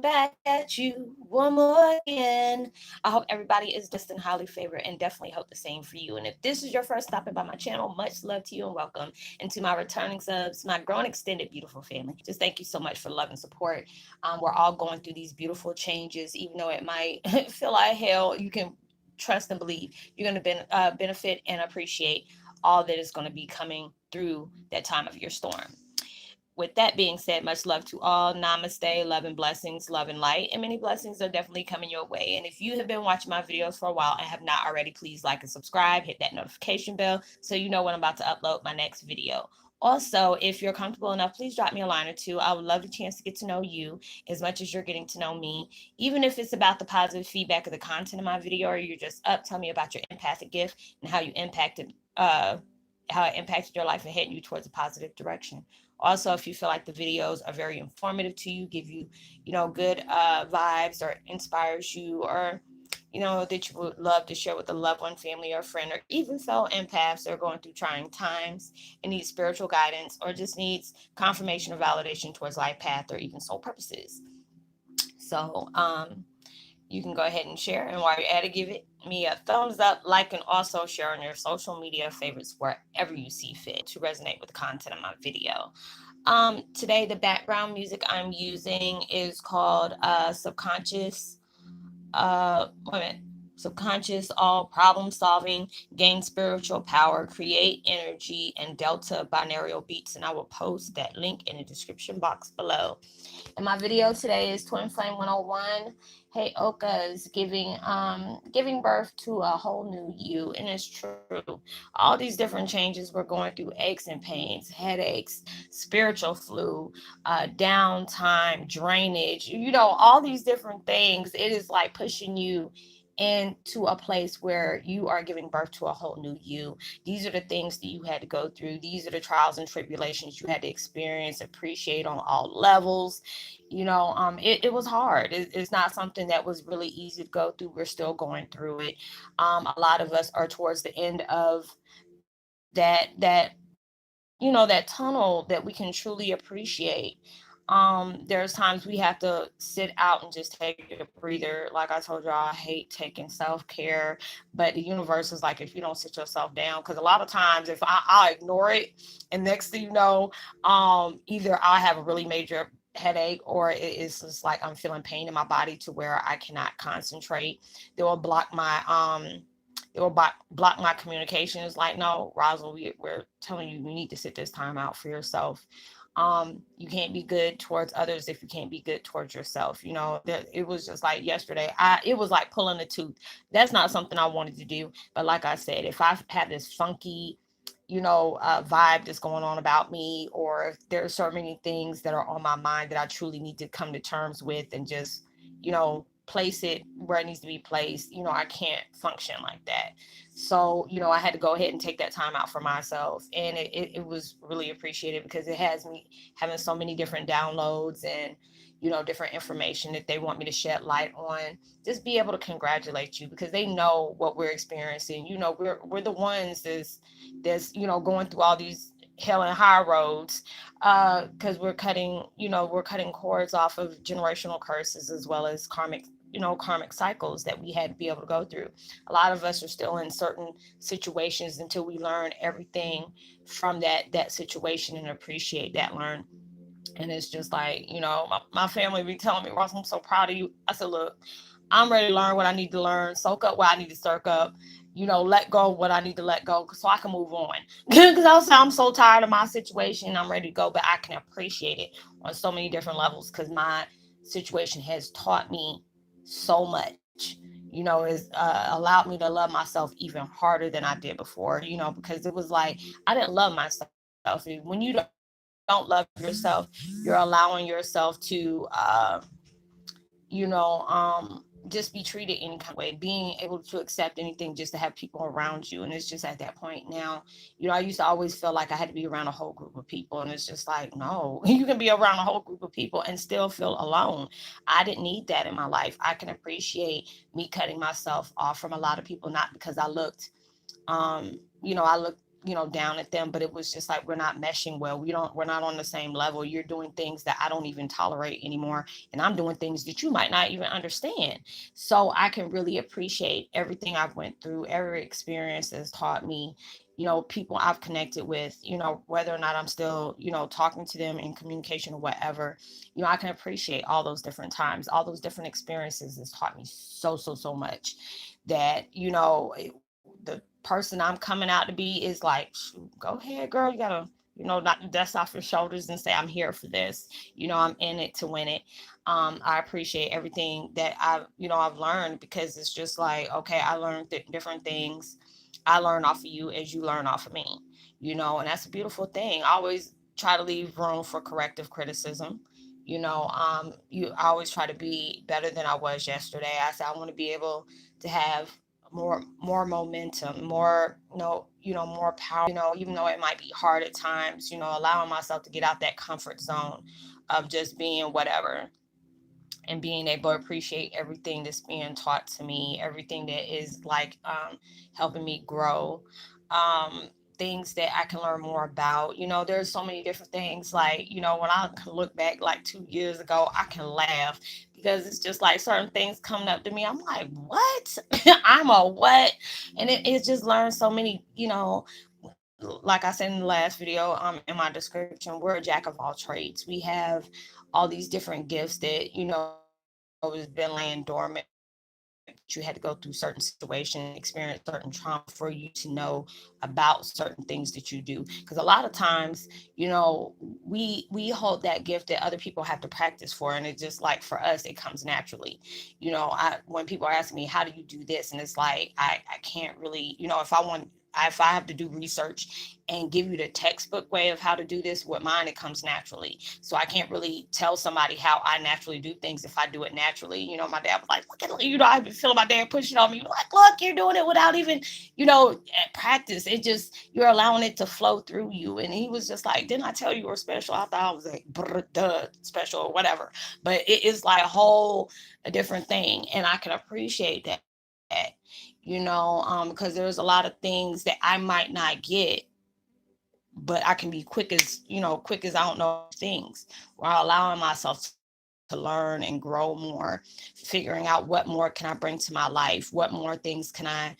back at you one more again. I hope everybody is blessed and highly favored, and definitely hope the same for you. And if this is your first stopping by my channel, much love to you and welcome. And to my returning subs, my growing extended beautiful family, just thank you so much for love and support. We're all going through these beautiful changes, even though it might feel like hell. You can trust and believe you're going to benefit and appreciate all that is going to be coming through that time of your storm. With that being said, much love to all. Namaste, love and blessings, love and light, and many blessings are definitely coming your way. And if you have been watching my videos for a while and have not already, please like and subscribe, hit that notification bell so you know when I'm about to upload my next video. Also, if you're comfortable enough, please drop me a line or two. I would love the chance to get to know you as much as you're getting to know me. Even if it's about the positive feedback of the content of my video, or you're just up, tell me about your empathic gift and how it impacted your life and heading you towards a positive direction. Also, if you feel like the videos are very informative to you, give you, good vibes, or inspires you, or that you would love to share with a loved one, family, or friend, or even fellow empaths that are going through trying times and need spiritual guidance, or just needs confirmation or validation towards life path or even soul purposes. So, you can go ahead and share. And while you're at it, give it me a thumbs up, like, and also share on your social media favorites wherever you see fit to resonate with the content of my video. Today, the background music I'm using is called Subconscious. Wait a minute. Subconscious, all problem solving, gain spiritual power, create energy, and Delta binaural beats. And I will post that link in the description box below. And my video today is Twin Flame 101. Heyoka is giving birth to a whole new you. And it's true. All these different changes we're going through, aches and pains, headaches, spiritual flu, downtime, drainage, all these different things. It is like pushing you into a place where you are giving birth to a whole new you. These are the things that you had to go through. These are the trials and tribulations you had to experience, appreciate on all levels. It was hard. It's not something that was really easy to go through. We're still going through it. A lot of us are towards the end of that tunnel that we can truly appreciate. There's times we have to sit out and just take a breather. Like I told y'all, I hate taking self-care, but the universe is like, if you don't sit yourself down, because a lot of times if I ignore it, and next thing you know, either I have a really major headache, or it is just like I'm feeling pain in my body to where I cannot concentrate. They will block my block my communication. It's like, no, Rosalind, we're telling you, you need to sit this time out for yourself. You can't be good towards others if you can't be good towards yourself. It was just like yesterday. It was like pulling a tooth. That's not something I wanted to do. But like I said, if I have this funky, vibe that's going on about me, or if there are so many things that are on my mind that I truly need to come to terms with and just, place it where it needs to be placed, I can't function like that. So, I had to go ahead and take that time out for myself. And it was really appreciated because it has me having so many different downloads and, different information that they want me to shed light on. Just be able to congratulate you because they know what we're experiencing. We're the ones that's going through all these hell and high roads, because we're cutting cords off of generational curses as well as karmic cycles that we had to be able to go through. A lot of us are still in certain situations until we learn everything from that situation and appreciate that learn. And it's just like, my family be telling me, Ross, I'm so proud of you. I said, look, I'm ready to learn what I need to learn, soak up what I need to soak up, let go of what I need to let go so I can move on. Because I'm so tired of my situation. I'm ready to go, but I can appreciate it on so many different levels because my situation has taught me so much. It's allowed me to love myself even harder than I did before, because it was like I didn't love myself. When you don't love yourself, you're allowing yourself to just be treated any kind of way, being able to accept anything just to have people around you. And it's just at that point now, I used to always feel like I had to be around a whole group of people. And it's just like, no, you can be around a whole group of people and still feel alone. I didn't need that in my life. I can appreciate me cutting myself off from a lot of people, not because I looked down at them, but it was just like we're not meshing well. We're not on the same level. You're doing things that I don't even tolerate anymore, and I'm doing things that you might not even understand. So I can really appreciate everything I've went through. Every experience has taught me, people I've connected with, whether or not I'm still, talking to them in communication or whatever, I can appreciate all those different times, all those different experiences has taught me so much that, the person I'm coming out to be is like, "Shoot, go ahead, girl. You gotta, knock the dust off your shoulders and say, I'm here for this. I'm in it to win it." I appreciate everything that I've learned, because it's just like, okay, I learned different things. I learn off of you as you learn off of me, and that's a beautiful thing. I always try to leave room for corrective criticism. I always try to be better than I was yesterday. I said I want to be able to have more momentum, more more power, even though it might be hard at times, allowing myself to get out that comfort zone of just being whatever, and being able to appreciate everything that's being taught to me, everything that is like helping me grow, um, things that I can learn more about. There's so many different things. Like, when I can look back like 2 years ago, I can laugh, because it's just like certain things coming up to me. I'm like, what? I'm a what? And it's just learned so many, like I said in the last video, in my description, we're a jack of all trades. We have all these different gifts that, has been laying dormant, but you had to go through certain situations and experience certain trauma for you to know about certain things that you do. Because a lot of times, we hold that gift that other people have to practice for, and it's just like for us, it comes naturally. When people are asking me, how do you do this, and it's like I can't really, if I have to do research and give you the textbook way of how to do this, with mine, it comes naturally. So I can't really tell somebody how I naturally do things if I do it naturally. My dad was like, look at, I've been feeling my dad pushing on me. Like, look, you're doing it without even, at practice. It just, you're allowing it to flow through you. And he was just like, didn't I tell you you were special? I thought I was like, duh, special or whatever. But it is like a different thing. And I can appreciate that, because there's a lot of things that I might not get, but I can be quick as I don't know things, while allowing myself to learn and grow more, figuring out what more can I bring to my life, what more things can I,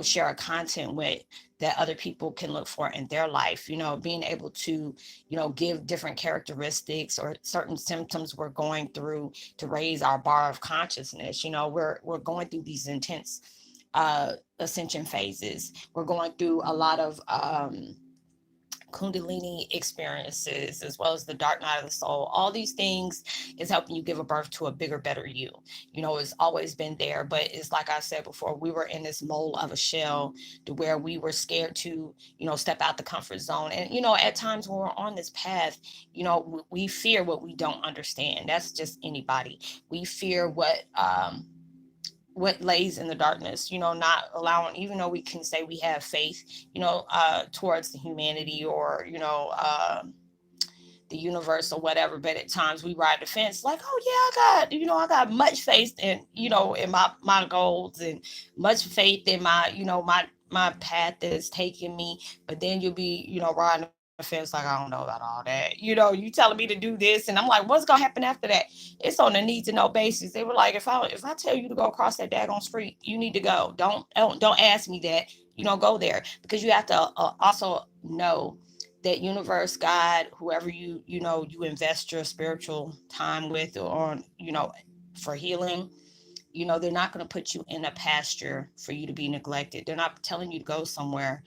share a content with that other people can look for in their life, being able to, give different characteristics or certain symptoms we're going through to raise our bar of consciousness. We're going through these intense ascension phases. We're going through a lot of kundalini experiences, as well as the dark night of the soul. All these things is helping you give a birth to a bigger, better you. It's always been there, but it's like I said before, we were in this mold of a shell, to where we were scared to, step out the comfort zone. And, at times when we're on this path, we fear what we don't understand. That's just anybody. We fear what lays in the darkness, not allowing, even though we can say we have faith, towards the humanity, or, the universe or whatever, but at times we ride the fence like, oh yeah, I got much faith in, in my goals, and much faith in my, my path that is taking me. But then you'll be, riding the fence like, I don't know about all that. You telling me to do this, and I'm like, what's gonna happen after that? It's on a need to know basis. They were like, if I tell you to go across that daggone street, you need to go. Don't ask me that. Go there, because you have to also know that universe, God, whoever you invest your spiritual time with, or for healing, they're not going to put you in a pasture for you to be neglected. They're not telling you to go somewhere,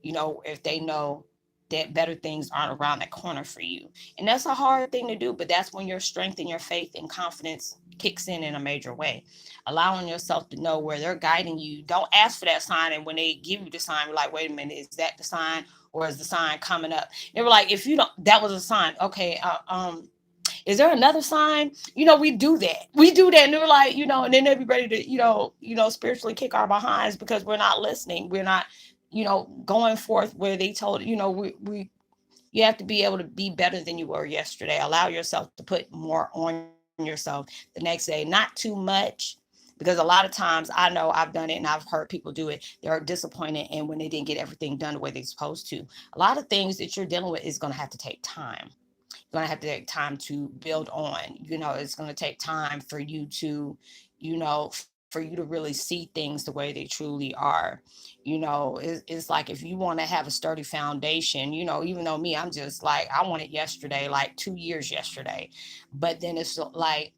if they know that better things aren't around that corner for you. And that's a hard thing to do, but that's when your strength and your faith and confidence kicks in a major way. Allowing yourself to know where they're guiding you. Don't ask for that sign, and when they give you the sign, you're like, wait a minute, is that the sign, or is the sign coming up? They were like, if you don't, that was a sign. Okay, is there another sign? We do that. We do that. And they're like, and then they'll be ready to, spiritually kick our behinds, because we're not listening. We're not, going forth where they told, you have to be able to be better than you were yesterday. Allow yourself to put more on yourself the next day. Not too much, Because a lot of times I know I've done it and I've heard people do it. They're disappointed and when they didn't get everything done the way they're supposed to. A lot of things that you're dealing with is going to have to take time. Going to have to take time to build on. It's going to take time for you to, for you to really see things the way they truly are. It's like if you want to have a sturdy foundation, even though me, I'm just like, I want it yesterday, like 2 years yesterday. But then it's like,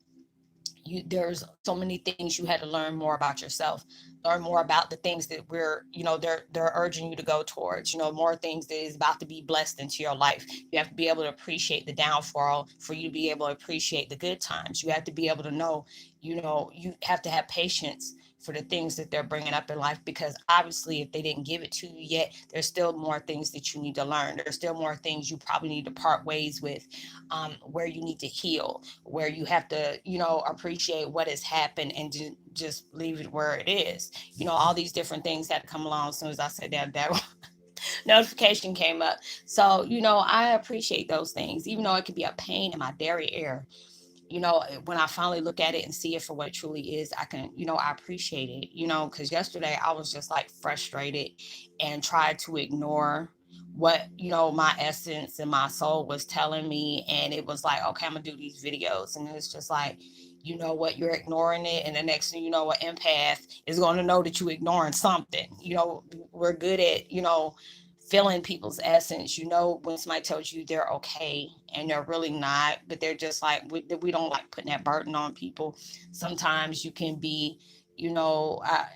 there's so many things you had to learn more about yourself, learn more about the things that they're urging you to go towards, more things that is about to be blessed into your life. You have to be able to appreciate the downfall for you to be able to appreciate the good times. You have to be able to know, you have to have patience for the things that they're bringing up in life, because obviously if they didn't give it to you yet, there's still more things that you need to learn. There's still more things you probably need to part ways with, where you need to heal, where you have to, appreciate what has happened and just leave it where it is. All these different things had to come along. As soon as I said that notification came up. So, I appreciate those things, even though it could be a pain in my dairy air. When I finally look at it and see it for what it truly is, I can, I appreciate it, because yesterday I was just like frustrated and tried to ignore what, my essence and my soul was telling me. And it was like, okay, I'm gonna do these videos. And it's just like, what, you're ignoring it. And the next thing you know, an empath is going to know that you're ignoring something. We're good at, feeling people's essence. When somebody tells you they're okay and they're really not, but they're just like, we don't like putting that burden on people. Sometimes you can be, you know, I,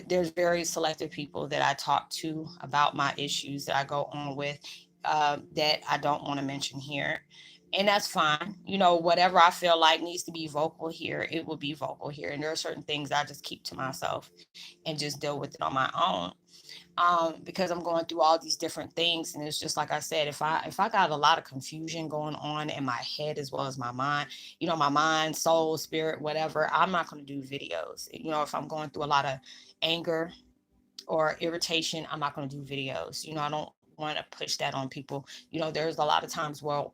there's very selective people that I talk to about my issues that I go on with, that I don't want to mention here. And that's fine. Whatever I feel like needs to be vocal here, it will be vocal here. And there are certain things I just keep to myself and just deal with it on my own, because I'm going through all these different things. And it's just like I said, if I got a lot of confusion going on in my head as well as my mind, my mind, soul, spirit, whatever, I'm not going to do videos. If I'm going through a lot of anger or irritation, I'm not going to do videos. I don't want to push that on people. There's a lot of times where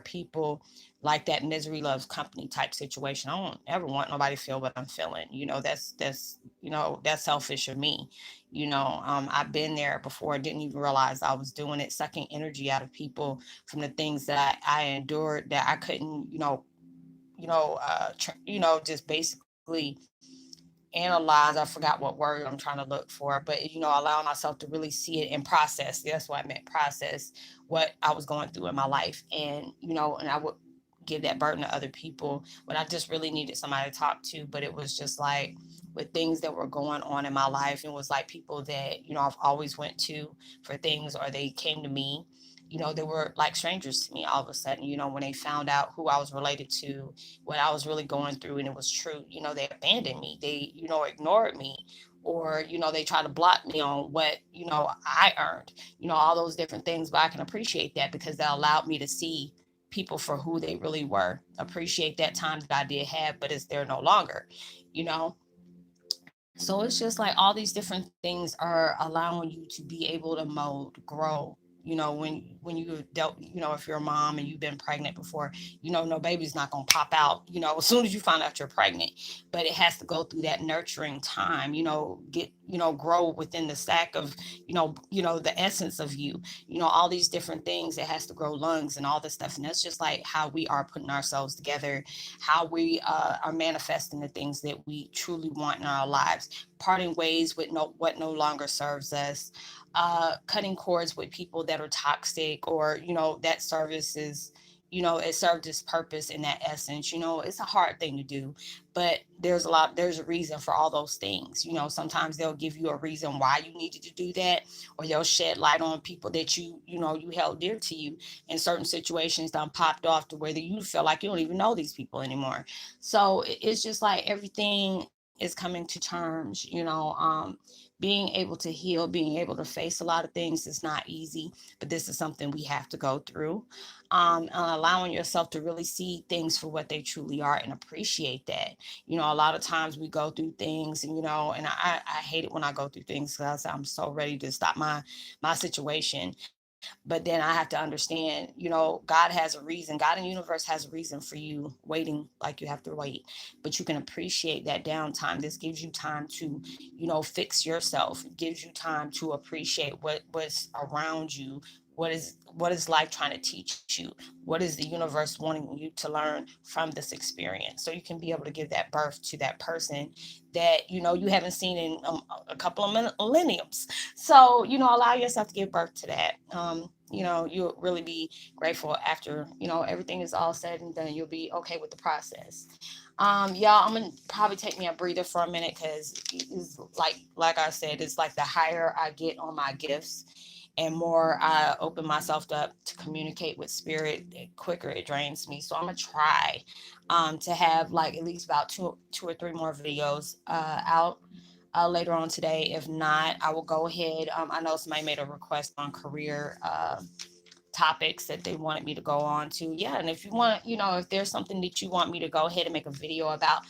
people like that misery loves company type situation. I don't ever want nobody to feel what I'm feeling. That's selfish of me. I've been there before, didn't even realize I was doing it, sucking energy out of people from the things that I endured that I couldn't, just basically analyze. I forgot what word I'm trying to look for, but allowing myself to really see it and process. That's what I meant, process what I was going through in my life. And and I would give that burden to other people when I just really needed somebody to talk to. But it was just like, with things that were going on in my life, it was like people that I've always went to for things, or they came to me, they were like strangers to me all of a sudden. When they found out who I was related to, what I was really going through, and it was true, they abandoned me. They, ignored me, or, they tried to block me on what, I earned, all those different things. But I can appreciate that because that allowed me to see people for who they really were, appreciate that time that I did have, but it's there no longer, you know? So it's just like all these different things are allowing you to be able to mold, grow. When you dealt, if you're a mom and you've been pregnant before, no baby's not gonna pop out, as soon as you find out you're pregnant. But it has to go through that nurturing time, get, grow within the sack of, the essence of you, all these different things. It has to grow lungs and all this stuff. And that's just like how we are putting ourselves together, how we are manifesting the things that we truly want in our lives, parting ways with what no longer serves us, cutting cords with people that are toxic, or that service is, it served its purpose in that essence. It's a hard thing to do, but there's a reason for all those things. Sometimes they'll give you a reason why you needed to do that, or they'll shed light on people that you held dear to you in certain situations done popped off to where you feel like you don't even know these people anymore. So it's just like everything is coming to terms. Being able to heal, being able to face a lot of things is not easy, but this is something we have to go through. And allowing yourself to really see things for what they truly are and appreciate that. A lot of times we go through things, and and I hate it when I go through things because I'm so ready to stop my situation. But then I have to understand, God has a reason. God and the universe has a reason for you waiting like you have to wait. But you can appreciate that downtime. This gives you time to, fix yourself. It gives you time to appreciate what's around you. What is life trying to teach you? What is the universe wanting you to learn from this experience? So you can be able to give that birth to that person that you haven't seen in a couple of millenniums. So allow yourself to give birth to that. You'll really be grateful after everything is all said and done. You'll be okay with the process. Y'all, I'm gonna probably take me a breather for a minute because it's like I said, it's like the higher I get on my gifts and more I open myself up to communicate with spirit, the quicker it drains me. So I'm gonna try to have like at least about two or three more videos out later on today. If not, I will go ahead. I know somebody made a request on career topics that they wanted me to go on to. Yeah, and if you want, if there's something that you want me to go ahead and make a video about,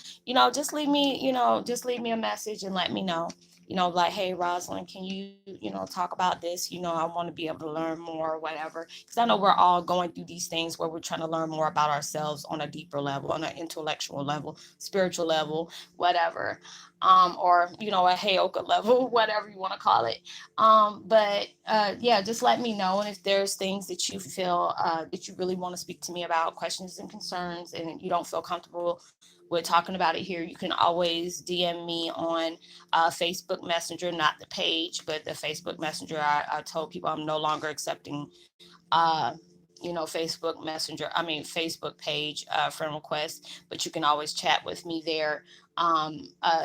just leave me a message and let me know. Like, hey, Roslynn, can you talk about this? I want to be able to learn more or whatever. Because I know we're all going through these things where we're trying to learn more about ourselves on a deeper level, on an intellectual level, spiritual level, whatever. Or, a Heyoka level, whatever you want to call it. But yeah, just let me know. And if there's things that you feel that you really want to speak to me about, questions and concerns, and you don't feel comfortable with talking about it here, you can always DM me on Facebook Messenger, not the page, but the Facebook Messenger. I told people I'm no longer accepting, Facebook Messenger, Facebook page friend requests, but you can always chat with me there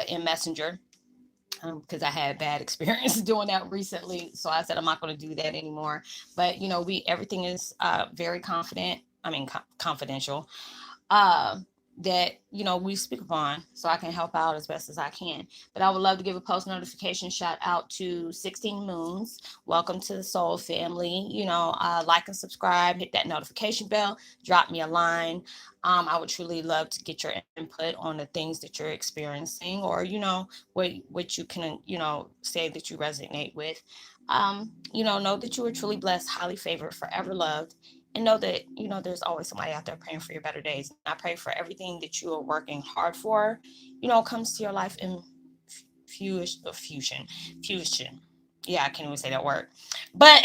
in Messenger because I had bad experience doing that recently. So I said I'm not going to do that anymore. But we everything is very confident. Confidential. Uh, that we speak upon, so I can help out as best as I can. But I would love to give a post notification shout out to 16 Moons. Welcome to the Soul family. Like and subscribe, hit that notification bell, drop me a line. I would truly love to get your input on the things that you're experiencing, or what you can say that you resonate with. Know that you are truly blessed, highly favored, forever loved, and know that there's always somebody out there praying for your better days. And I pray for everything that you are working hard for, comes to your life in fusion. Yeah, I can't even say that word. But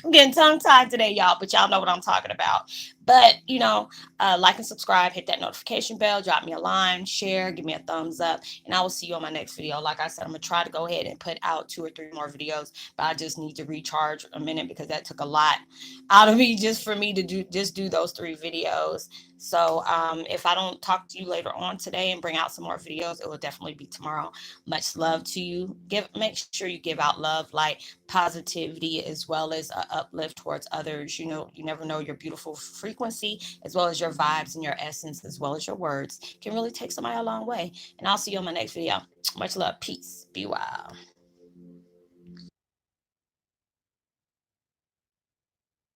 I'm getting tongue tied today, y'all. But y'all know what I'm talking about. But like and subscribe, hit that notification bell, drop me a line, share, give me a thumbs up, and I will see you on my next video. Like I said, I'm gonna try to go ahead and put out two or three more videos, but I just need to recharge a minute because that took a lot out of me just for me to do those three videos. So if I don't talk to you later on today and bring out some more videos, it will definitely be tomorrow. Much love to you. Make sure you give out love, light, positivity, as well as uplift towards others. You never know, your beautiful frequency, as well as your vibes and your essence, as well as your words, can really take somebody a long way. And I'll see you on my next video. Much love. Peace. Be well.